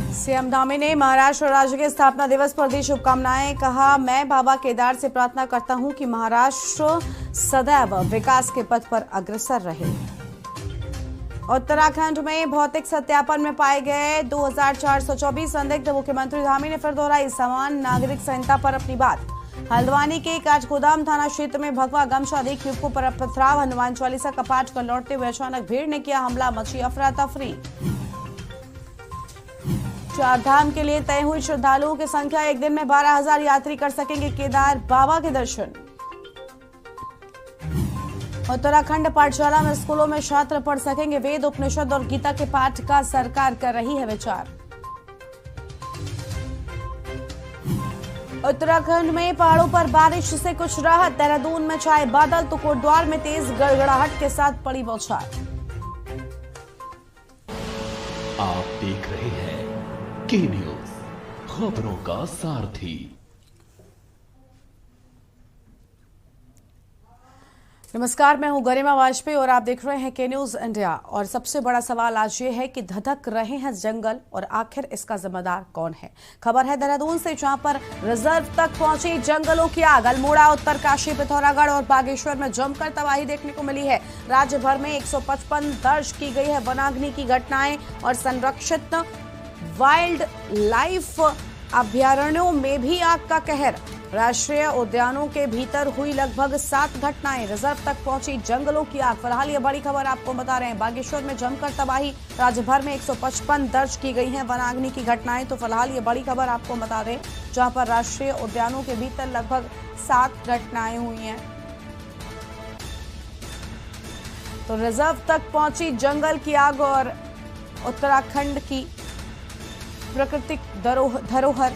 CM Dhami ने महाराष्ट्र राज्य के स्थापना दिवस पर दी शुभकामनाएं। कहा, मैं बाबा केदार से प्रार्थना करता हूं कि महाराष्ट्र सदैव विकास के पथ पर अग्रसर रहे। उत्तराखंड में भौतिक सत्यापन में पाए गए 2424 संदिग्ध। मुख्यमंत्री धामी ने फिर दोहराई समान नागरिक संहिता पर अपनी बात। हल्द्वानी के काठगोदाम थाना क्षेत्र में भगवा गमछा देख युवकों पर पथराव। हनुमान चालीसा का पाठ कर लौटते हुए अचानक भीड़ ने किया हमला, मची अफरा तफरी। चार धाम के लिए तय हुई श्रद्धालुओं की संख्या, एक दिन में 12,000 यात्री कर सकेंगे केदार बाबा के दर्शन। उत्तराखंड पाठशाला में स्कूलों में छात्र पढ़ सकेंगे वेद, उपनिषद और गीता के पाठ का सरकार कर रही है विचार। उत्तराखंड में पहाड़ों पर बारिश से कुछ राहत। देहरादून में छाए बादल तो कोटद्वार में तेज गड़गड़ाहट के साथ पड़ी बौछार। आप देख रहे हैं के न्यूज, खबरों का सारथी। नमस्कार, मैं हूं गरिमा वाजपेयी और आप देख रहे हैं के न्यूज इंडिया। और सबसे बड़ा सवाल आज ये है कि धधक रहे हैं जंगल और आखिर इसका जिम्मेदार कौन है। खबर है देहरादून से, जहां पर रिजर्व तक पहुंची जंगलों की आग। अल्मोड़ा, उत्तरकाशी, पिथौरागढ़ और बागेश्वर में जमकर तबाही देखने को मिली है। राज्य भर में 155 दर्ज की गई है वनाग्नि की घटनाएं और संरक्षित वाइल्ड लाइफ अभयारण्यों में भी आग का कहर। राष्ट्रीय उद्यानों के भीतर हुई लगभग 7 घटनाएं। रिजर्व तक पहुंची जंगलों की आग। फिलहाल ये बड़ी खबर आपको बता रहे हैं। बागेश्वर में जमकर तबाही। राज्य भर में 155 दर्ज की गई हैं वनाग्नि की घटनाएं। तो फिलहाल ये बड़ी खबर आपको बता दें, जहां पर राष्ट्रीय उद्यानों के भीतर लगभग 7 घटनाएं हुई हैं। तो रिजर्व तक पहुंची जंगल की आग और उत्तराखंड की प्राकृतिक धरोहर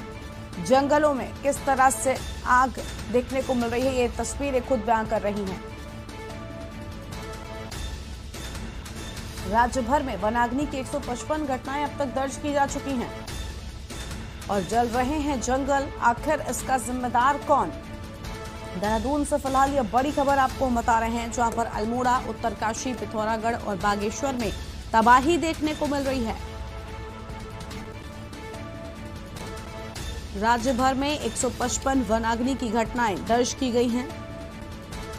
जंगलों में किस तरह से आग देखने को मिल रही है, ये तस्वीरें खुद बयां कर रही हैं। राज्य भर में वनाग्नि की 155 घटनाएं अब तक दर्ज की जा चुकी हैं और जल रहे हैं जंगल। आखिर इसका जिम्मेदार कौन? देहरादून से फिलहाल ये बड़ी खबर आपको बता रहे हैं, जहां पर अल्मोड़ा, उत्तरकाशी, पिथौरागढ़ और बागेश्वर में तबाही देखने को मिल रही है। राज्य भर में 155 वनाग्नि की घटनाएं दर्ज की गई हैं।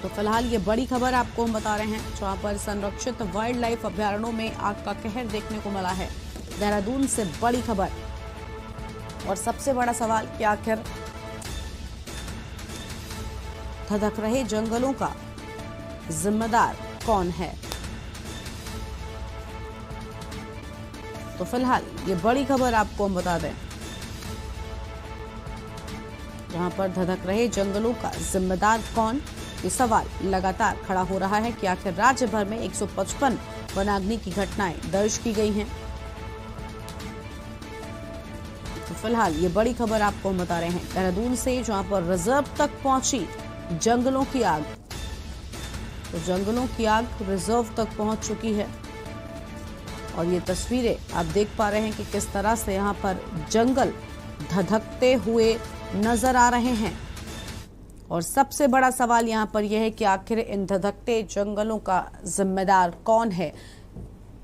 तो फिलहाल ये बड़ी खबर आपको हम बता रहे हैं, जहां पर संरक्षित वाइल्ड लाइफ अभयारण्यों में आग का कहर देखने को मिला है। देहरादून से बड़ी खबर। और सबसे बड़ा सवाल कि आखिर धधक रहे जंगलों का जिम्मेदार कौन है। तो फिलहाल ये बड़ी खबर आपको हम बता दें, जहां पर धधक रहे जंगलों का जिम्मेदार कौन, ये सवाल लगातार खड़ा हो रहा है कि आखिर राज्य भर में 155 वनाग्नि की घटनाएं दर्ज की गई हैं। तो फिलहाल ये बड़ी खबर आपको हम बता रहे हैं देहरादून से, जहां पर रिजर्व तक पहुंची जंगलों की आग। तो जंगलों की आग रिजर्व तक पहुंच चुकी है और ये तस्वीरें आप देख पा रहे हैं कि किस तरह से यहां पर जंगल धधकते हुए नजर आ रहे हैं। और सबसे बड़ा सवाल यहां पर यह है कि आखिर इन धधकते जंगलों का जिम्मेदार कौन है।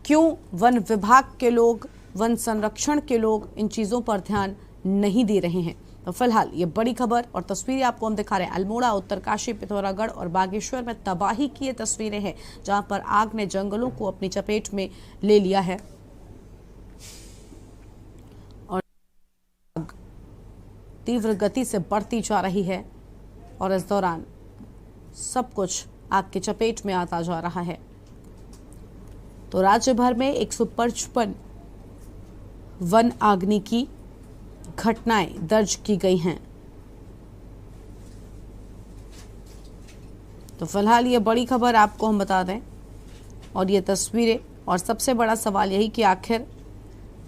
क्यों वन विभाग के लोग, वन संरक्षण के लोग इन चीजों पर ध्यान नहीं दे रहे हैं। तो फिलहाल ये बड़ी खबर और तस्वीरें आपको हम दिखा रहे हैं। अल्मोड़ा, उत्तरकाशी, पिथौरागढ़ और बागेश्वर में तबाही की ये तस्वीरें हैं, जहां पर आग ने जंगलों को अपनी चपेट में ले लिया है और तीव्र गति से बढ़ती जा रही है और इस दौरान सब कुछ आग की चपेट में आता जा रहा है। तो राज्य भर में 155 वन आग्नि की घटनाएं दर्ज की गई हैं। तो फिलहाल ये बड़ी खबर आपको हम बता दें और ये तस्वीरें। और सबसे बड़ा सवाल यही कि आखिर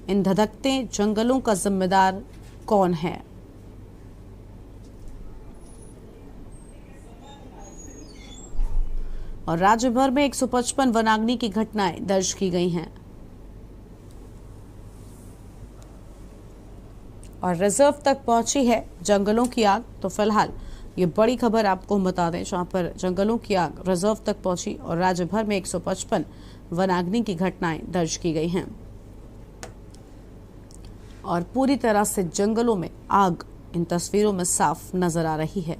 इन धधकते जंगलों का जिम्मेदार कौन है। और राज्य भर में 155 वनाग्नि की घटनाएं दर्ज की गई हैं और रिजर्व तक पहुंची है जंगलों की आग। तो फिलहाल ये बड़ी खबर आपको हम बता दें, जहां पर जंगलों की आग रिजर्व तक पहुंची और राज्य भर में 155 वनाग्नि की घटनाएं दर्ज की गई हैं। और पूरी तरह से जंगलों में आग इन तस्वीरों में साफ नजर आ रही है।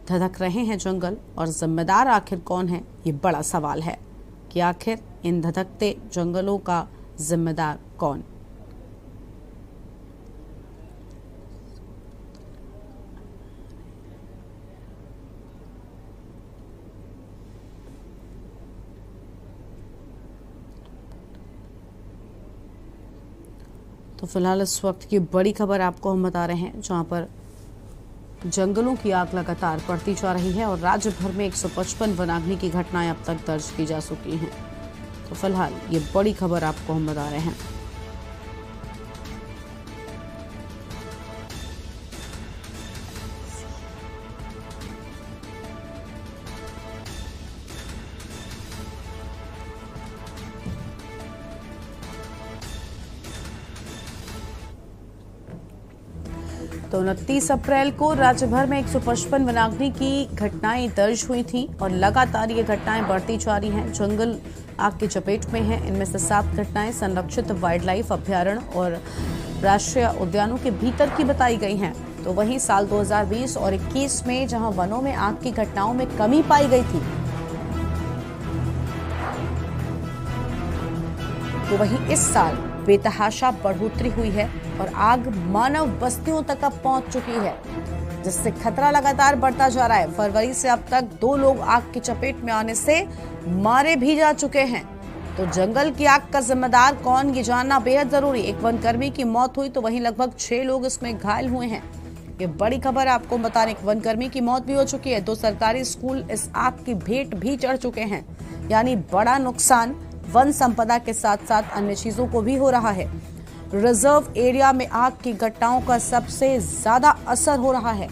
धधक रहे हैं जंगल और जिम्मेदार आखिर कौन है, ये बड़ा सवाल है कि आखिर इन धधकते जंगलों का जिम्मेदार कौन। तो फिलहाल इस वक्त की बड़ी खबर आपको हम बता रहे हैं, जहां पर जंगलों की आग लगातार बढ़ती जा रही है और राज्य भर में 155 वनाग्नि की घटनाएं अब तक दर्ज की जा चुकी हैं। तो फिलहाल ये बड़ी खबर आपको हम बता रहे हैं। तो 29 अप्रैल को राज्य भर में 155 वनाग्नि की घटनाएं दर्ज हुई थी और लगातार ये घटनाएं बढ़ती जा रही हैं। जंगल आग की चपेट में हैं। इनमें से 7 घटनाएं संरक्षित वाइल्ड लाइफ अभ्यारण्य और राष्ट्रीय उद्यानों के भीतर की बताई गई हैं। तो वहीं साल 2020 और 21 में जहां वनों में आग की घटनाओं में कमी पाई गई थी, तो वहीं इस साल बेतहाशा बढ़ोतरी हुई है और आग मानव बस्तियों तक अब पहुंच चुकी है, जिससे खतरा लगातार बढ़ता जा रहा है। फरवरी से अब तक 2 लोग आग की चपेट में आने से मारे भी जा चुके हैं। तो जंगल की आग का जिम्मेदार कौन, ये जानना बेहद जरूरी। एक वनकर्मी की मौत हुई तो वहीं लगभग 6 लोग इसमें घायल हुए हैं। ये बड़ी खबर आपको बता रहे, एक वनकर्मी की मौत भी हो चुकी है। 2 सरकारी स्कूल इस आग की भेंट भी चढ़ चुके हैं। यानी बड़ा नुकसान वन संपदा के साथ साथ अन्य चीजों को भी हो रहा है। रिजर्व एरिया में आग की घटनाओं का सबसे ज्यादा असर हो रहा है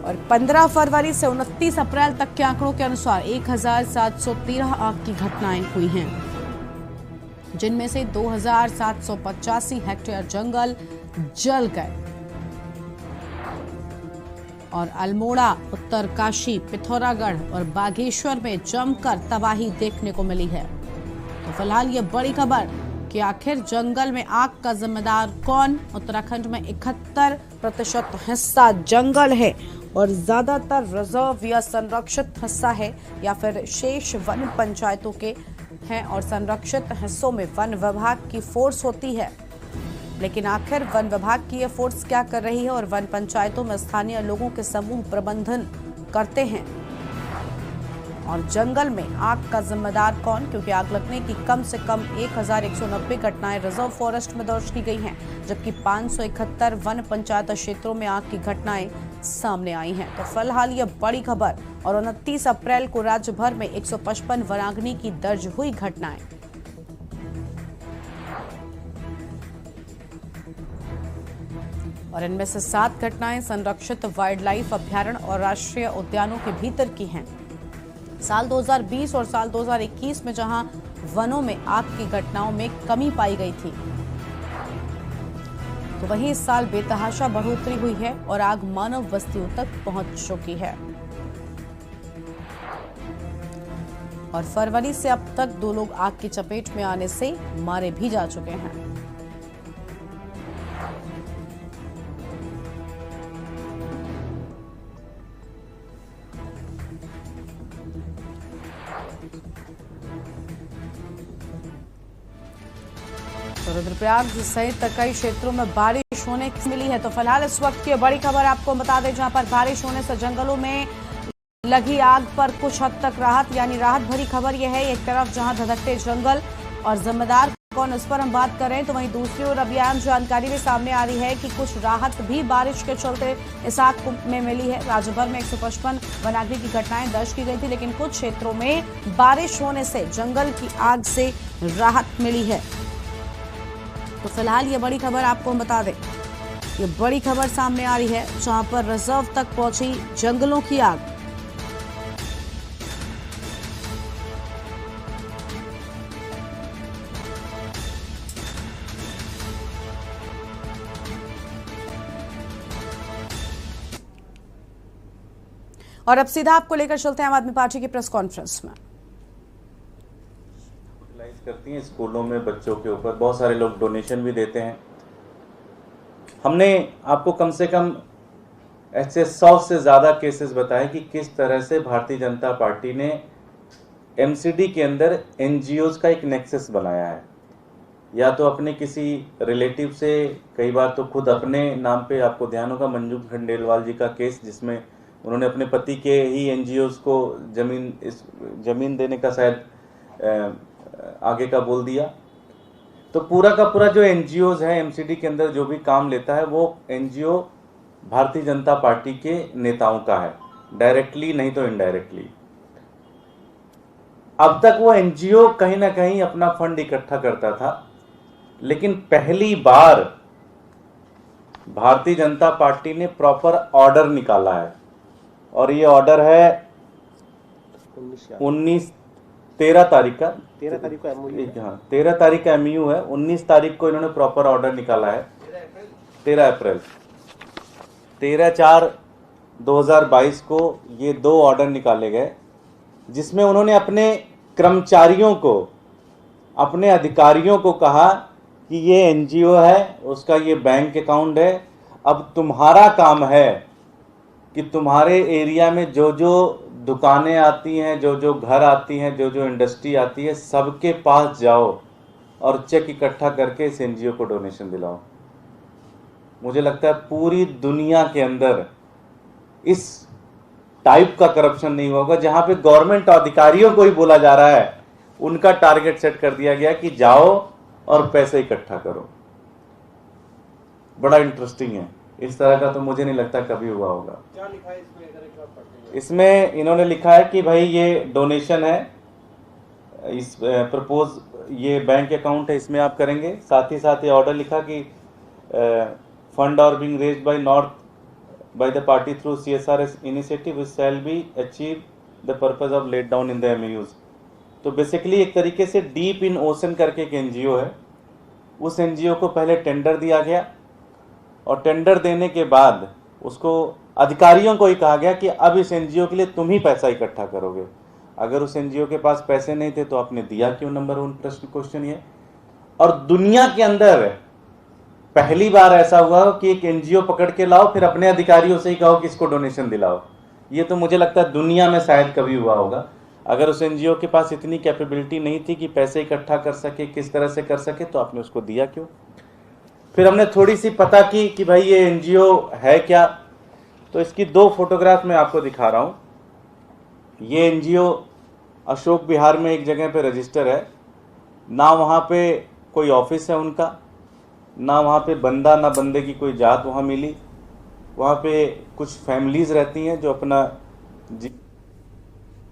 और 15 फरवरी से 29 अप्रैल तक के आंकड़ों के अनुसार 1713 आग की घटनाएं हुई हैं, जिनमें से 2785 हेक्टेयर जंगल जल गए और अल्मोड़ा, उत्तरकाशी, पिथौरागढ़ और बागेश्वर में जमकर तबाही देखने को मिली है। तो फिलहाल ये बड़ी खबर कि आखिर जंगल में आग का जिम्मेदार कौन। उत्तराखंड में 71% हिस्सा जंगल है और ज्यादातर रिजर्व या संरक्षित हिस्सा है या फिर शेष वन पंचायतों के हैं और संरक्षित हिस्सों में वन विभाग की फोर्स होती है। लेकिन आखिर वन विभाग की ये फोर्स क्या कर रही है और वन पंचायतों में स्थानीय लोगों के समूह प्रबंधन करते हैं और जंगल में आग का जिम्मेदार कौन, क्योंकि आग लगने की कम से कम 1190 घटनाएं रिजर्व फॉरेस्ट में दर्ज की गई हैं, जबकि 571 वन पंचायत क्षेत्रों में आग की घटनाएं सामने आई हैं। तो फिलहाल ये बड़ी खबर और 29 अप्रैल को राज्य भर में 155 वनाग्नि की दर्ज हुई घटनाएं। और इनमें से 7 घटनाएं संरक्षित वाइल्ड लाइफ अभ्यारण्य और राष्ट्रीय उद्यानों के भीतर की हैं। साल 2020 और साल 2021 में जहां वनों में आग की घटनाओं में कमी पाई गई थी, तो वहीं इस साल बेतहाशा बढ़ोतरी हुई है और आग मानव बस्तियों तक पहुंच चुकी है। और फरवरी से अब तक 2 लोग आग की चपेट में आने से मारे भी जा चुके हैं। तो रुद्रप्रयाग सहित कई क्षेत्रों में बारिश होने की मिली है। तो फिलहाल इस वक्त की बड़ी खबर आपको बता दें, जहां पर बारिश होने से जंगलों में लगी आग पर कुछ हद तक राहत, यानी राहत भरी खबर यह है। एक तरफ जहां धधकते जंगल और जिम्मेदार कौन, इस पर हम बात करें, तो वहीं दूसरी ओर अभी आम जानकारी भी सामने आ रही है कि कुछ राहत भी बारिश के चलते इस आग में मिली है। राज्य भर में 155 वनाग्नि की घटनाएं दर्ज की गई थी, लेकिन कुछ क्षेत्रों में बारिश होने से जंगल की आग से राहत मिली है। तो फिलहाल ये बड़ी खबर आपको बता दें, ये बड़ी खबर सामने आ रही है, जहां पर रिजर्व तक पहुंची जंगलों की आग। और अब सीधा आपको लेकर चलते हैं आम आदमी पार्टी की प्रेस कॉन्फ्रेंस में। करती हैं स्कूलों में बच्चों के ऊपर। बहुत सारे लोग डोनेशन भी देते हैं। हमने आपको कम से कम ऐसे 100 से ज़्यादा केसेस बताए कि किस तरह से भारतीय जनता पार्टी ने एमसीडी के अंदर एनजीओज का एक नेक्सस बनाया है। या तो अपने किसी रिलेटिव से, कई बार तो खुद अपने नाम पे। आपको ध्यान होगा मंजू खंडेलवाल जी का केस, जिसमें उन्होंने अपने पति के ही एनजीओज को जमीन देने का शायद आगे का बोल दिया। तो पूरा का पूरा जो एनजीओज है एमसीडी के अंदर जो भी काम लेता है वो एनजीओ भारतीय जनता पार्टी के नेताओं का है, डायरेक्टली नहीं तो इनडायरेक्टली। अब तक वो एनजीओ कहीं ना कहीं अपना फंड इकट्ठा करता था, लेकिन पहली बार भारतीय जनता पार्टी ने प्रॉपर ऑर्डर निकाला है। और ये ऑर्डर है 13 तारीख का। 13 तारीख को हाँ 13 तारीख का एमयू है। 19 तारीख को इन्होंने प्रॉपर ऑर्डर निकाला है। 13 अप्रैल 13/4/2022 को ये 2 ऑर्डर निकाले गए, जिसमें उन्होंने अपने कर्मचारियों को, अपने अधिकारियों को कहा कि ये एनजीओ है, उसका ये बैंक अकाउंट है। अब तुम्हारा काम है कि तुम्हारे एरिया में जो जो दुकानें आती हैं, जो जो घर आती हैं, जो जो इंडस्ट्री आती है, सबके पास जाओ और चेक इकट्ठा करके इस एनजीओ को डोनेशन दिलाओ। मुझे लगता है पूरी दुनिया के अंदर इस टाइप का करप्शन नहीं होगा, जहां पे गवर्नमेंट अधिकारियों को ही बोला जा रहा है, उनका टारगेट सेट कर दिया गया कि जाओ और पैसे इकट्ठा करो। बड़ा इंटरेस्टिंग है। इस तरह का तो मुझे नहीं लगता कभी हुआ होगा। क्या लिखा है इसमें? इसमें इन्होंने लिखा है कि भाई ये डोनेशन है, इस प्रपोज ये बैंक अकाउंट है, इसमें आप करेंगे। साथ ही साथ ये ऑर्डर लिखा कि fund are being raised by not by the party through CSR initiative which shall be achieve the purpose of laid down in the MOUs। तो बेसिकली एक तरीके से डीप इन ओशन करके एक एनजीओ है। उस एनजीओ को पहले टेंडर दिया गया और टेंडर देने के बाद उसको अधिकारियों को ही कहा गया कि अब इस एनजीओ के लिए तुम ही पैसा इकट्ठा करोगे। अगर उस एनजीओ के पास पैसे नहीं थे तो आपने दिया क्यों? नंबर 1 क्वेश्चन ये। और दुनिया के अंदर पहली बार ऐसा हुआ कि एक एनजीओ पकड़ के लाओ, फिर अपने अधिकारियों से ही कहो कि इसको डोनेशन दिलाओ। ये तो मुझे लगता है दुनिया में शायद कभी हुआ होगा। अगर उस एनजीओ के पास इतनी कैपेबिलिटी नहीं थी कि पैसे इकट्ठा कर सके, किस तरह से कर सके, तो आपने उसको दिया क्यों? फिर हमने थोड़ी सी पता की कि भाई ये एनजीओ है क्या। तो इसकी 2 फोटोग्राफ मैं आपको दिखा रहा हूँ। ये एनजीओ अशोक विहार में एक जगह पे रजिस्टर है ना, वहाँ पे कोई ऑफिस है उनका, ना वहाँ पे बंदा ना बंदे की कोई जात वहाँ मिली। वहाँ पे कुछ फैमिलीज रहती हैं जो अपना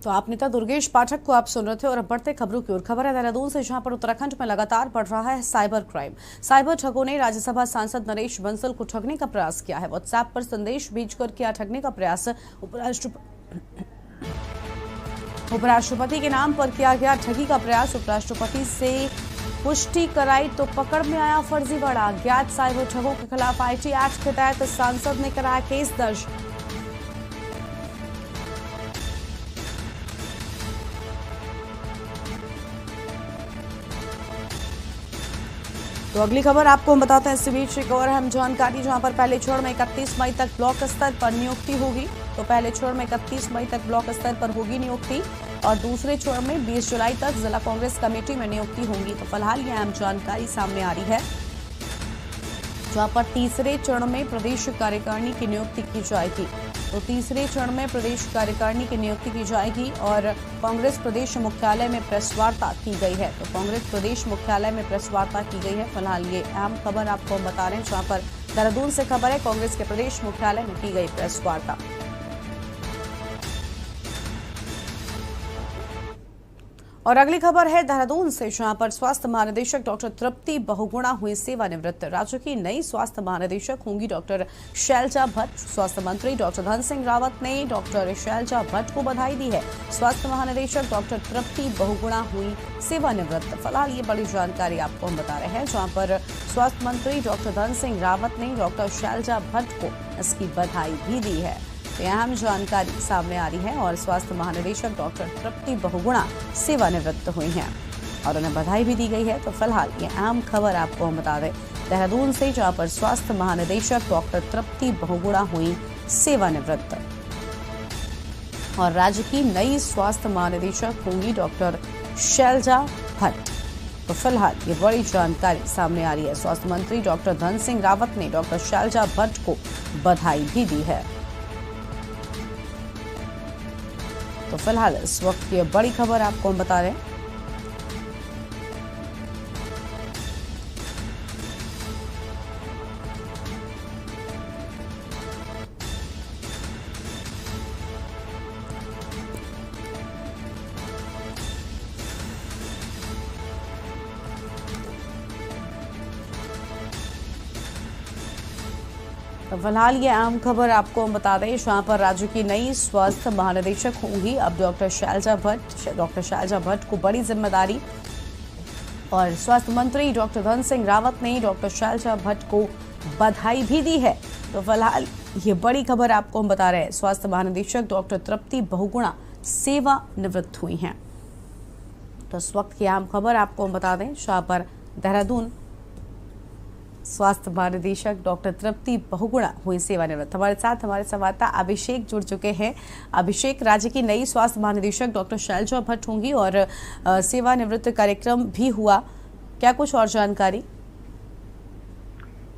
तो आप नेता दुर्गेश पाठक को आप सुन रहे थे। और अब बढ़ते खबरों की ओर। खबर है देहरादून से, जहां पर उत्तराखंड में लगातार बढ़ रहा है साइबर क्राइम। साइबर ठगों ने राज्यसभा सांसद नरेश बंसल को ठगने का प्रयास किया है। व्हाट्सएप पर संदेश भेजकर किया ठगने का प्रयास। उपराष्ट्रपति के नाम पर किया गया ठगी का प्रयास। उपराष्ट्रपति से पुष्टि कराई तो पकड़ में आया फर्जीवाड़ा। ज्ञात साइबर ठगों के खिलाफ IT एक्ट के तहत सांसद ने कराया केस दर्ज। तो अगली खबर आपको हम बताते हैं। इस बीच एक और अहम जानकारी, जहां पर पहले चरण में 31 मई तक ब्लॉक स्तर पर नियुक्ति होगी। तो पहले चरण में 31 मई तक ब्लॉक स्तर पर होगी नियुक्ति और दूसरे चरण में 20 जुलाई तक जिला कांग्रेस कमेटी में नियुक्ति होंगी। तो फिलहाल ये अहम जानकारी सामने आ रही है, जहां पर तीसरे चरण में प्रदेश कार्यकारिणी की नियुक्ति की जाएगी। तो तीसरे चरण में प्रदेश कार्यकारिणी की नियुक्ति की जाएगी और कांग्रेस प्रदेश मुख्यालय में प्रेस वार्ता की गई है। तो कांग्रेस प्रदेश मुख्यालय में प्रेस वार्ता की गई है। फिलहाल ये अहम खबर आपको हम बता रहे हैं, जहां पर देहरादून से खबर है, कांग्रेस के प्रदेश मुख्यालय में की गई प्रेस वार्ता। और अगली खबर है देहरादून से, जहां पर स्वास्थ्य महानिदेशक डॉक्टर तृप्ति बहुगुणा हुई सेवानिवृत्त। राज्य की नई स्वास्थ्य महानिदेशक होंगी डॉक्टर शैलजा भट्ट। स्वास्थ्य मंत्री डॉक्टर धन सिंह रावत ने डॉक्टर शैलजा भट्ट को बधाई दी है। स्वास्थ्य महानिदेशक डॉक्टर तृप्ति बहुगुणा हुई सेवानिवृत्त। फिलहाल ये बड़ी जानकारी आपको हम बता रहे हैं, जहां पर स्वास्थ्य मंत्री डॉक्टर धन सिंह रावत ने डॉक्टर शैलजा भट्ट को इसकी बधाई भी दी है। अहम जानकारी सामने आ रही है और स्वास्थ्य महानिदेशक डॉक्टर तृप्ति बहुगुणा सेवानिवृत्त हुई हैं। और उन्हें बधाई भी दी गई है। तो फिलहाल ये अहम खबर आपको हम बता दें देहरादून से, जहां पर स्वास्थ्य महानिदेशक डॉक्टर तृप्ति बहुगुणा हुई सेवानिवृत्त और राज्य की नई स्वास्थ्य महानिदेशक होंगी डॉक्टर शैलजा भट्ट। तो फिलहाल ये बड़ी जानकारी सामने आ रही है। स्वास्थ्य मंत्री डॉक्टर धन सिंह रावत ने डॉक्टर शैलजा भट्ट को बधाई भी दी है। तो फिलहाल इस वक्त ये बड़ी खबर आपको हम बता रहे हैं। तो फिलहाल ये अहम खबर आपको हम बता दें, जहां पर राज्य की नई स्वास्थ्य महानिदेशक होंगी अब डॉक्टर शैलजा भट्ट। डॉक्टर शैलजा भट्ट को बड़ी जिम्मेदारी और स्वास्थ्य मंत्री डॉक्टर धन सिंह रावत ने डॉक्टर शैलजा भट्ट को बधाई भी दी है। तो फिलहाल ये बड़ी खबर आपको हम बता रहे हैं। स्वास्थ्य महानिदेशक डॉक्टर तृप्ति बहुगुणा सेवानिवृत्त हुई हैं। तो इस वक्त की अहम खबर आपको हम बता दें, जहां पर देहरादून स्वास्थ्य महानिदेशक डॉक्टर तृप्ति बहुगुणा हुई सेवानिवृत्त। हमारे साथ हमारे संवाददाता अभिषेक जुड़ चुके हैं। अभिषेक, राज्य की नई स्वास्थ्य महानिदेशक डॉक्टर शैलजा भट्ट होंगी और सेवानिवृत्त कार्यक्रम भी हुआ, क्या कुछ और जानकारी?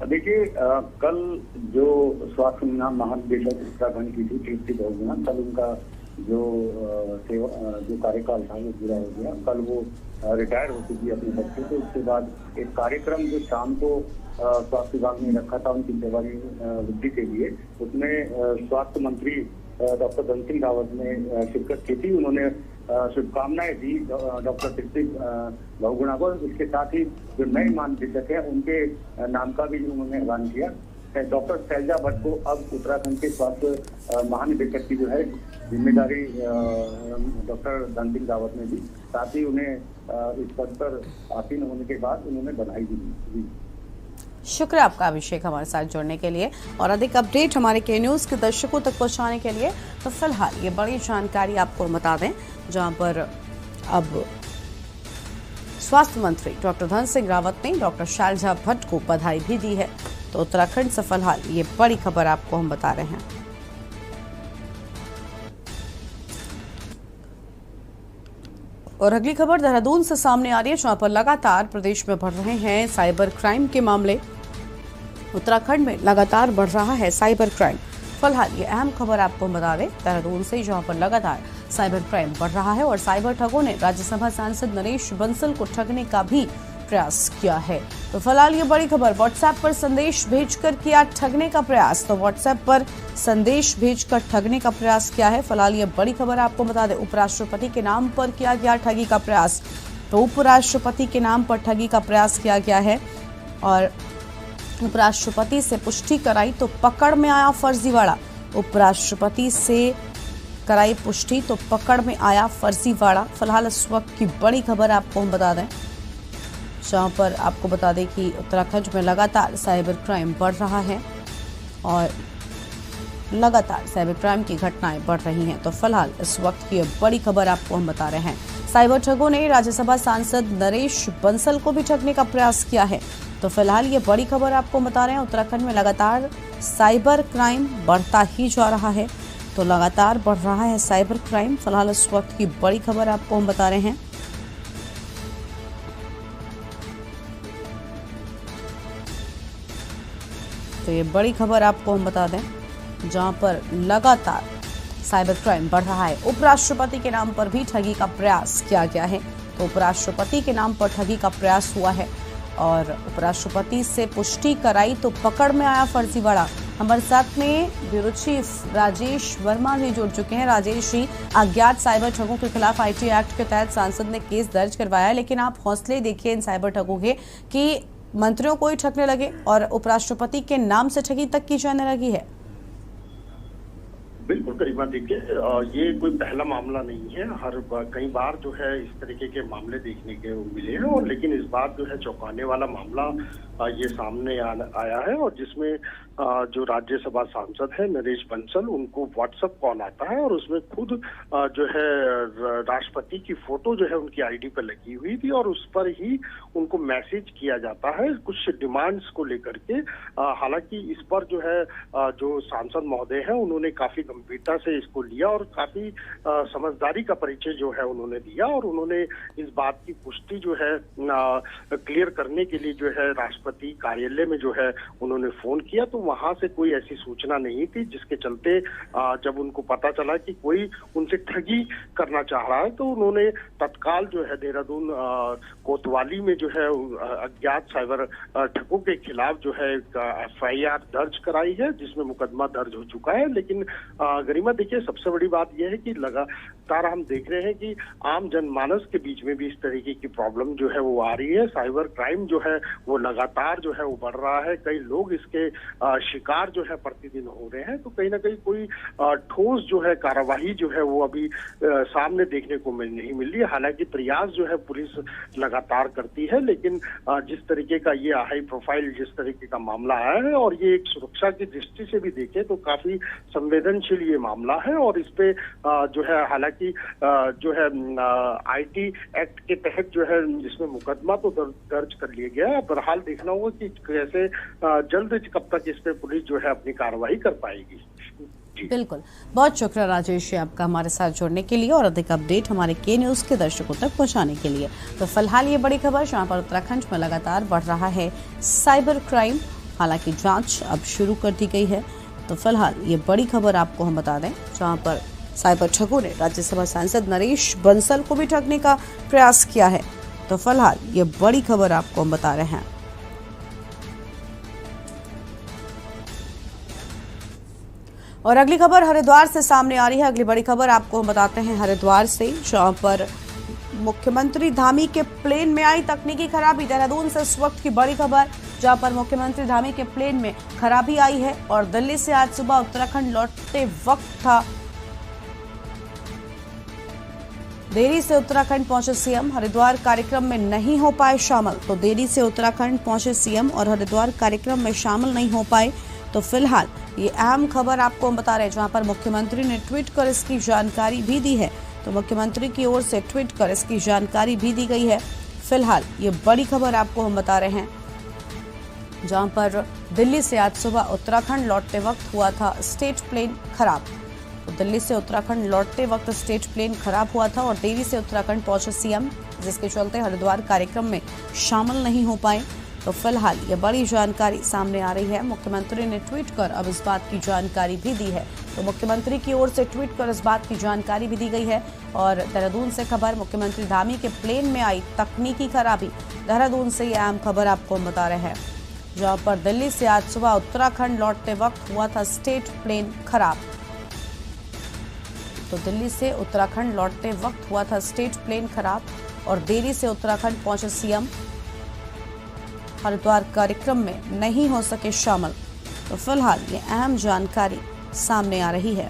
देखिए, कल जो स्वास्थ्य महानिदेशक उत्तराखंड की थी तृप्ति बहुगुणा, कल उनका जो कार्यकाल था वो पूरा हो गया। कल वो रिटायर हो चुकी अपने बच्चे से। उसके बाद एक कार्यक्रम जो शाम को स्वास्थ्य विभाग ने रखा था उनकी सेवानिवृत्ति के लिए, उसमें स्वास्थ्य मंत्री डॉक्टर धन सिंह रावत ने शिरकत की थी। उन्होंने शुभकामनाएं दी डॉक्टर तृप्ति बहुगुणा को। इसके साथ ही जो नए महानिदेशक है उनके नाम का भी उन्होंने ऐलान किया। डॉक्टर शैलजा भट्ट को अब उत्तराखंड के स्वास्थ्य महानिदेशक की जो है जिम्मेदारी डॉक्टर धन सिंह रावत ने दी। साथ ही उन्हें इस पद पर आसीन होने के बाद उन्होंने बधाई दी। शुक्रिया आपका अभिषेक, हमारे साथ जुड़ने के लिए और अधिक अपडेट हमारे के न्यूज़ के दर्शकों तक पहुंचाने के लिए। तो फिलहाल ये बड़ी जानकारी आपको बता दें, जहां पर अब स्वास्थ्य मंत्री डॉक्टर धन सिंह रावत ने डॉक्टर शैलजा भट्ट को बधाई भी दी है। तो उत्तराखंड से फिलहाल ये बड़ी खबर आपको हम बता रहे हैं। और अगली खबर देहरादून से सामने आ रही है, जहां पर लगातार प्रदेश में बढ़ रहे हैं साइबर क्राइम के मामले। उत्तराखंड में लगातार बढ़ रहा है साइबर क्राइम। फिलहाल ये अहम खबर आपको बता दें देहरादून से, जहां पर लगातार साइबर क्राइम बढ़ रहा है और साइबर ठगों ने राज्यसभा सांसद नरेश बंसल को ठगने का भी प्रयास किया है। तो फिलहाल ये बड़ी खबर, व्हाट्सएप पर संदेश भेजकर किया ठगने का प्रयास। तो व्हाट्सएप पर संदेश भेजकर ठगने का प्रयास किया है। फिलहाल ये बड़ी खबर आपको बता दें, उपराष्ट्रपति के नाम पर किया गया ठगी का प्रयास। तो उपराष्ट्रपति के नाम पर ठगी का प्रयास किया गया है और उपराष्ट्रपति से पुष्टि कराई तो पकड़ में आया फर्जीवाड़ा। उपराष्ट्रपति से कराई पुष्टि तो पकड़ में आया फर्जीवाड़ा। फिलहाल इस वक्त की बड़ी खबर आपको हम बता दें, जहां पर आपको बता दें कि उत्तराखंड में लगातार साइबर क्राइम बढ़ रहा है और लगातार साइबर क्राइम की घटनाएं बढ़ रही हैं। तो फिलहाल इस वक्त की बड़ी खबर आपको हम बता रहे हैं, साइबर ठगों ने राज्यसभा सांसद नरेश बंसल को भी ठगने का प्रयास किया है। तो फिलहाल ये बड़ी खबर आपको बता रहे हैं, उत्तराखंड में लगातार साइबर क्राइम बढ़ता ही जा रहा है। तो लगातार बढ़ रहा है साइबर क्राइम। फिलहाल इस वक्त की बड़ी खबर आपको हम बता रहे हैं। तो ये बड़ी खबर आपको हम बता दें, जहां पर लगातार साइबर क्राइम बढ़ रहा है। उपराष्ट्रपति के नाम पर भी ठगी का प्रयास किया गया है। तो उपराष्ट्रपति के नाम पर ठगी का प्रयास हुआ है और उपराष्ट्रपति से पुष्टि कराई तो पकड़ में आया फर्जीवाड़ा। हमारे साथ में ब्यूरो चीफ राजेश वर्मा भी जुड़ चुके हैं। राजेश जी, अज्ञात साइबर ठगों के खिलाफ आईटी एक्ट के तहत सांसद ने केस दर्ज करवाया है, लेकिन आप हौसले देखिए इन साइबर ठगों के कि मंत्रियों को ही ठगने लगे और उपराष्ट्रपति के नाम से ठगी तक की जाने लगी है। बिल्कुल करीबा, देखिए ये कोई पहला मामला नहीं है। कई बार जो है इस तरीके के मामले देखने के मिले हैं और लेकिन इस बार जो है चौंकाने वाला मामला ये सामने आया है, और जिसमें जो राज्यसभा सांसद है नरेश बंसल, उनको व्हाट्सएप कॉल आता है और उसमें खुद जो है राष्ट्रपति की फोटो जो है उनकी आईडी पर लगी हुई थी, और उस पर ही उनको मैसेज किया जाता है कुछ डिमांड्स को लेकर के। हालांकि इस पर जो है जो सांसद महोदय हैं उन्होंने काफी गंभीरता से इसको लिया और काफी समझदारी का परिचय जो है उन्होंने दिया, और उन्होंने इस बात की पुष्टि जो है क्लियर करने के लिए जो है राष्ट्रपति कार्यालय में जो है उन्होंने फोन किया। तो वहां से कोई ऐसी सूचना नहीं थी, जिसके चलते जब उनको पता चला कि कोई उनसे ठगी करना चाह रहा है, तो उन्होंने तत्काल जो है देहरादून कोतवाली में जो है अज्ञात साइबर ठगों के खिलाफ जो है FIR दर्ज कराई है, जिसमें मुकदमा दर्ज हो चुका है। लेकिन गरिमा देखिए, सबसे बड़ी बात यह है कि लगातार हम देख रहे हैं कि आम जनमानस के बीच में भी इस तरीके की प्रॉब्लम जो है वो आ रही है। साइबर क्राइम जो है वो लगातार जो है वो बढ़ रहा है, कई लोग इसके शिकार जो है प्रतिदिन हो रहे हैं। तो कहीं ना कहीं कोई ठोस जो है कार्यवाही जो है वो अभी सामने देखने को नहीं मिल रही है। हालांकि प्रयास जो है पुलिस लगातार करती है, लेकिन जिस तरीके का ये हाई प्रोफाइल जिस तरीके का मामला आया है, और ये एक सुरक्षा की दृष्टि से भी देखें तो काफी संवेदनशील ये मामला है, और इस पे जो है हालांकि जो है IT एक्ट के तहत जो है इसमें मुकदमा तो दर्ज कर लिया गया है। बहरहाल देखना होगा कि कैसे जल्द कब तक इस पे पुलिस जो है अपनी कार्रवाई कर पाएगी। बिल्कुल, बहुत शुक्रिया राजेश आपका हमारे साथ जुड़ने के लिए और अधिक अपडेट हमारे के न्यूज़ के दर्शकों तक पहुंचाने के लिए। तो फिलहाल ये बड़ी खबर, जहां पर उत्तराखंड में लगातार बढ़ रहा है साइबर क्राइम, हालांकि जांच अब शुरू कर दी गई है। तो फिलहाल ये बड़ी खबर आपको हम बता दें, जहां पर साइबर ठगों ने राज्यसभा सांसद नरेश बंसल को भी ठगने का प्रयास किया है। तो फिलहाल ये बड़ी खबर आपको हम बता रहे हैं। और अगली खबर हरिद्वार से सामने आ रही है। अगली बड़ी खबर आपको हम बताते हैं हरिद्वार से, जहां पर मुख्यमंत्री धामी के प्लेन में आई तकनीकी खराबी। देहरादून से इस वक्त की बड़ी खबर, जहां पर मुख्यमंत्री धामी के प्लेन में खराबी आई है और दिल्ली से आज सुबह उत्तराखंड लौटते वक्त था। देरी से उत्तराखंड पहुंचे सीएम, हरिद्वार कार्यक्रम में नहीं हो पाए शामिल। तो देरी से उत्तराखंड पहुंचे सीएम और हरिद्वार कार्यक्रम में शामिल नहीं हो पाए। तो फिलहाल ये अहम खबर आपको हम बता रहे हैं, जहां पर मुख्यमंत्री ने ट्वीट कर इसकी जानकारी भी दी है। तो मुख्यमंत्री की ओर से ट्वीट कर इसकी जानकारी भी दी गई है। फिलहाल ये बड़ी खबर आपको हम बता रहे हैं, जहां पर दिल्ली से आज सुबह उत्तराखंड लौटते वक्त हुआ था स्टेट प्लेन खराब। तो दिल्ली से उत्तराखंड लौटते वक्त स्टेट प्लेन खराब हुआ था और देरी से उत्तराखंड पहुंचे सीएम, जिसके चलते हरिद्वार कार्यक्रम में शामिल नहीं हो पाए। तो फिलहाल ये बड़ी जानकारी सामने आ रही है। मुख्यमंत्री ने ट्वीट कर अब इस बात की जानकारी भी दी है। तो मुख्यमंत्री की ओर से ट्वीट कर इस बात की जानकारी भी दी गई है। और देहरादून से खबर, मुख्यमंत्री धामी के प्लेन में आई तकनीकी खराबी। देहरादून से ये अहम खबर आपको हम बता रहे हैं, जहां पर दिल्ली से आज सुबह उत्तराखंड लौटते वक्त हुआ था स्टेट प्लेन खराब। तो दिल्ली से उत्तराखंड लौटते वक्त हुआ था स्टेट प्लेन खराब और देरी से उत्तराखंड पहुंचे सीएम, हरिद्वार कार्यक्रम में नहीं हो सके शामिल। तो फिलहाल ये अहम जानकारी सामने आ रही है।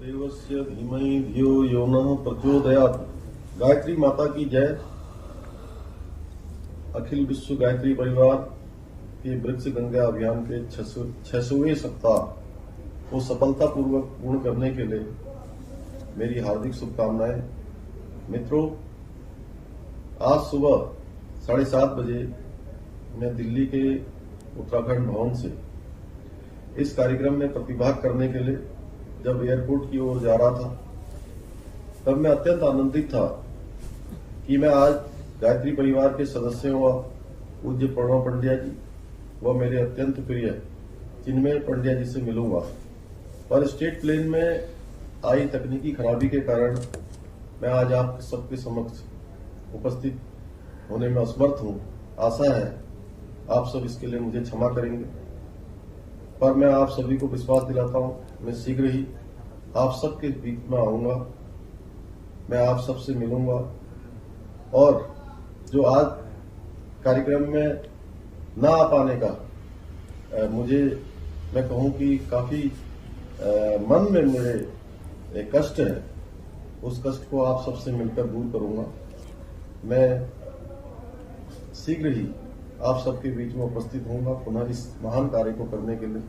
देवस्य धीमहि धियो यो नः प्रचोदयात्। गायत्री माता की जय। अखिल विश्व गायत्री परिवार के वृक्ष गंगा अभियान के 600वें सप्ताह को सफलतापूर्वक पूर्ण करने के लिए मेरी हार्दिक शुभकामनाएं। मित्रों, आज सुबह 7:30 बजे मैं दिल्ली के उत्तराखंड भवन से इस कार्यक्रम में प्रतिभाग करने के लिए जब एयरपोर्ट की ओर जा रहा था, तब मैं अत्यंत आनंदित था कि मैं आज गायत्री परिवार के सदस्यों व पूज्य प्रणव पंड्या जी व मेरे अत्यंत प्रिय चिन्मय पंड्या जी से मिलूंगा। पर स्टेट प्लेन में आई तकनीकी खराबी के कारण मैं आज आप सबके समक्ष उपस्थित होने में असमर्थ हूं। आशा है आप सब इसके लिए मुझे क्षमा करेंगे, पर मैं आप सभी को विश्वास दिलाता हूं, मैं शीघ्र ही आप सबके बीच में आऊंगा, मैं आप सबसे मिलूंगा। और जो आज कार्यक्रम में ना आ पाने का मैं कहूं कि काफी मन में मेरे कष्ट है, उस कष्ट को आप सबसे मिलकर दूर करूंगा। मैं शीघ्र ही आप सबके बीच में उपस्थित होऊंगा। पुनः इस महान कार्य को करने के लिए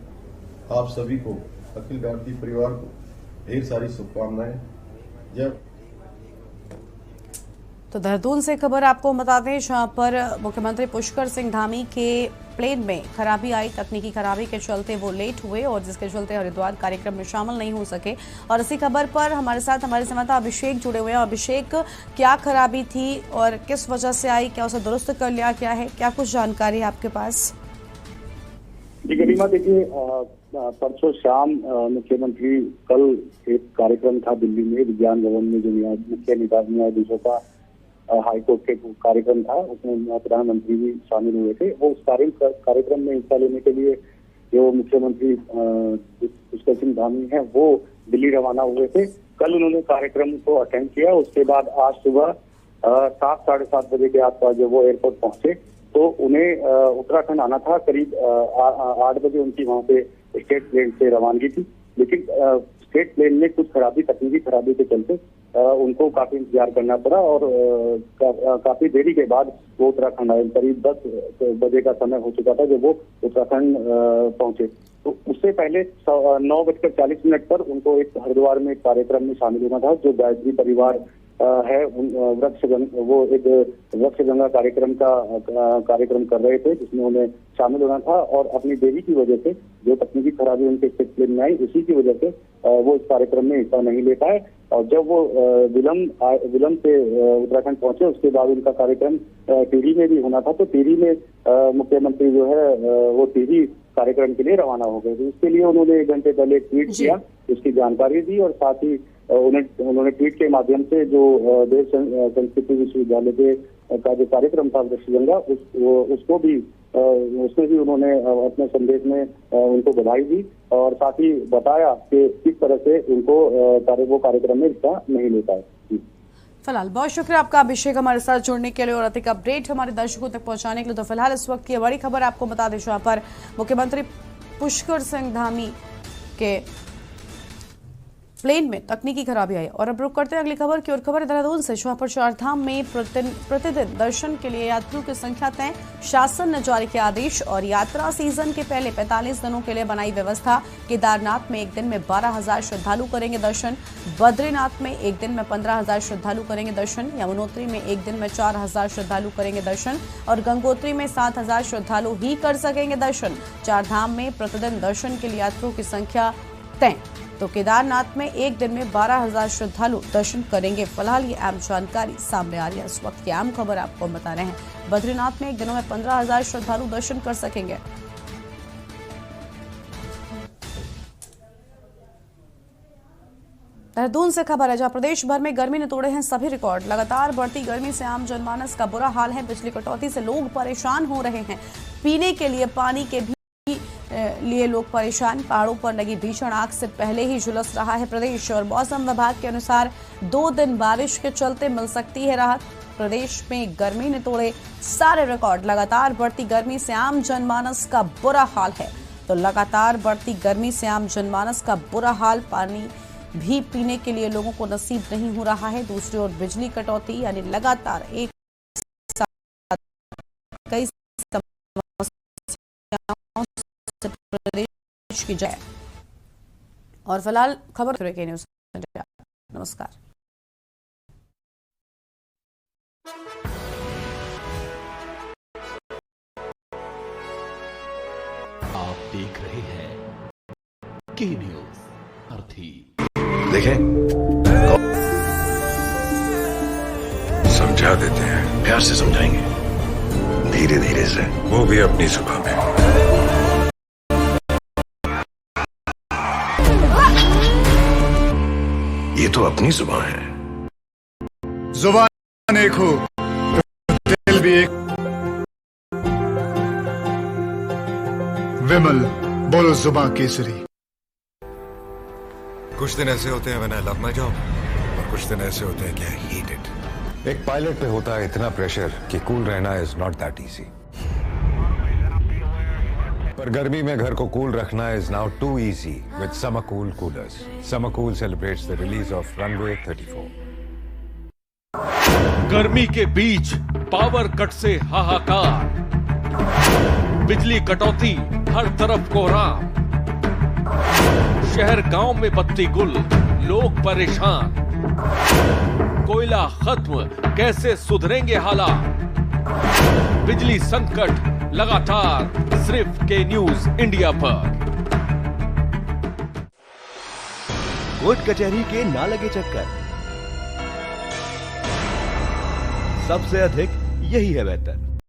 आप सभी को, अखिल भारतीय परिवार को ढेर सारी शुभकामनाएं। जय। तो देहरादून से खबर आपको बता दें, जहां पर मुख्यमंत्री पुष्कर सिंह धामी के प्लेन में खराबी आई, तकनीकी खराबी के चलते वो लेट हुए और जिसके चलते हरिद्वार कार्यक्रम में शामिल नहीं हो सके। और इसी खबर पर हमारे साथ हमारे संवाददाता अभिषेक जुड़े हुए हैं। अभिषेक, क्या खराबी थी और किस वजह से आई, क्या उसे दुरुस्त कर लिया, क्या है, क्या कुछ जानकारी है आपके पास? जी गरिमा, देखिए परसों शाम मुख्यमंत्री, कल एक कार्यक्रम था दिल्ली में विज्ञान भवन में, जो मुख्य न्यायाधीशों का हाईकोर्ट के कार्यक्रम था, उसमें प्रधानमंत्री भी शामिल हुए थे। वो उस कार्यक्रम में हिस्सा लेने के लिए जो मुख्यमंत्री पुष्कर सिंह धामी हैं वो दिल्ली रवाना हुए थे। कल उन्होंने कार्यक्रम को अटेंड किया। उसके बाद आज सुबह 7, साढ़े 7 बजे के आसपास जब वो एयरपोर्ट पहुंचे तो उन्हें उत्तराखंड आना था। करीब 8 बजे उनकी वहां पे स्टेट प्लेन से रवानगी थी, लेकिन स्टेट प्लेन में कुछ खराबी, तकनीकी खराबी के चलते उनको काफी इंतजार करना पड़ा और काफी देरी के बाद वो उत्तराखंड आए। करीब 10 बजे का समय हो चुका था जब वो उत्तराखंड पहुंचे। तो उससे पहले 9:40 पर उनको एक हरिद्वार में एक कार्यक्रम में शामिल होना था, जो गायत्री परिवार है, वो एक वृक्ष गंगा कार्यक्रम कर रहे थे, जिसमें उन्हें शामिल होना था। और अपनी देरी की वजह से, जो तकनीकी खराबी उनके स्टेट प्लेन में आई, उसी की वजह से वो इस कार्यक्रम में हिस्सा नहीं ले पाए। और जब वो विलंब से उत्तराखंड पहुंचे, उसके बाद उनका कार्यक्रम टिहरी में भी होना था। तो टिहरी में मुख्यमंत्री जो है वो टिहरी कार्यक्रम के लिए रवाना हो गए। तो इसके लिए उन्होंने 1 घंटे पहले ट्वीट किया, उसकी जानकारी दी और साथ ही उन्होंने ट्वीट के माध्यम से जो देव संस्कृति विश्वविद्यालय का जो कार्यक्रम था वृक्ष गंगा, उसमें भी उन्होंने अपने संदेश में उनको बधाई दी और साथ ही बताया कि किस तरह से उनको वो कार्यक्रम में हिस्सा नहीं ले पाए। फिलहाल बहुत शुक्रिया आपका अभिषेक, हमारे साथ जुड़ने के लिए और अधिक अपडेट हमारे दर्शकों तक पहुंचाने के लिए। तो फिलहाल इस वक्त की बड़ी खबर आपको बता दें, जहां पर मुख्यमंत्री पुष्कर सिंह धामी के प्लेन में तकनीकी खराबी आई। और अब रुक करते हैं अगली खबर की ओर। खबर देहरादून से, जहां पर चारधाम में प्रतिदिन दर्शन के लिए यात्रियों की संख्या तय, शासन ने जारी किया आदेश और यात्रा सीजन के पहले 45 दिनों के लिए बनाई व्यवस्था। केदारनाथ में एक दिन में 12,000 श्रद्धालु करेंगे दर्शन, बद्रीनाथ में एक दिन में 15,000 श्रद्धालु करेंगे दर्शन, यमुनोत्री में एक दिन में 4,000 श्रद्धालु करेंगे दर्शन और गंगोत्री में 7,000 श्रद्धालु ही कर सकेंगे दर्शन। चारधाम में प्रतिदिन दर्शन के लिए यात्रियों की संख्या तय। तो केदारनाथ में एक दिन में 12,000 श्रद्धालु दर्शन करेंगे। फिलहाल ये अहम जानकारी सामने आ रही है। इस वक्त की अहम खबर आपको बता रहे हैं, बद्रीनाथ में एक दिनों में 15,000 श्रद्धालु दर्शन कर सकेंगे। देहरादून से खबर है, जहां प्रदेश भर में गर्मी ने तोड़े हैं सभी रिकॉर्ड। लगातार बढ़ती गर्मी से आम जनमानस का बुरा हाल है। बिजली कटौती से लोग परेशान हो रहे हैं। पीने के लिए पानी के भी लिए लोग परेशान। पहाड़ों पर लगी भीषण आग से पहले ही झुलस रहा है प्रदेश और मौसम विभाग के अनुसार 2 दिन बारिश के चलते मिल सकती है राहत। प्रदेश में गर्मी ने तोड़े सारे रिकॉर्ड। लगातार बढ़ती गर्मी से आम जनमानस का बुरा हाल है। तो लगातार बढ़ती गर्मी से आम जनमानस का बुरा हाल, पानी भी पीने के लिए लोगों को नसीब नहीं हो रहा है। दूसरी ओर बिजली कटौती यानी लगातार एक साथ कई प्रदेश की जाए। और फिलहाल खबर के न्यूज़। नमस्कार। आप देख रहे हैं के न्यूज़ अर्थी। देखें, समझा देते हैं, प्यार से समझाएंगे, धीरे धीरे से, वो भी अपनी जुबान में। ये तो अपनी जुबान है। जुबान एक हो तो दिल भी एक। विमल, बोलो जुबान केसरी। कुछ दिन ऐसे होते हैं when I love my job, और कुछ दिन ऐसे होते हैं कि I hate it। एक पायलट पे होता है इतना प्रेशर कि कूल रहना इज नॉट दैट इजी। पर गर्मी में घर को कूल रखना is now too easy with Summer Cool coolers. Summer Cool celebrates the release of Runway 34। गर्मी के बीच पावर कट से हाहाकार, बिजली कटौती, हर तरफ कोहराम, शहर गांव में बत्ती गुल, लोग परेशान। कोयला खत्म, कैसे सुधरेंगे हालात? बिजली संकट लगातार सिर्फ के न्यूज इंडिया पर। कोर्ट कचहरी के ना लगे चक्कर, सबसे अधिक यही है बेहतर।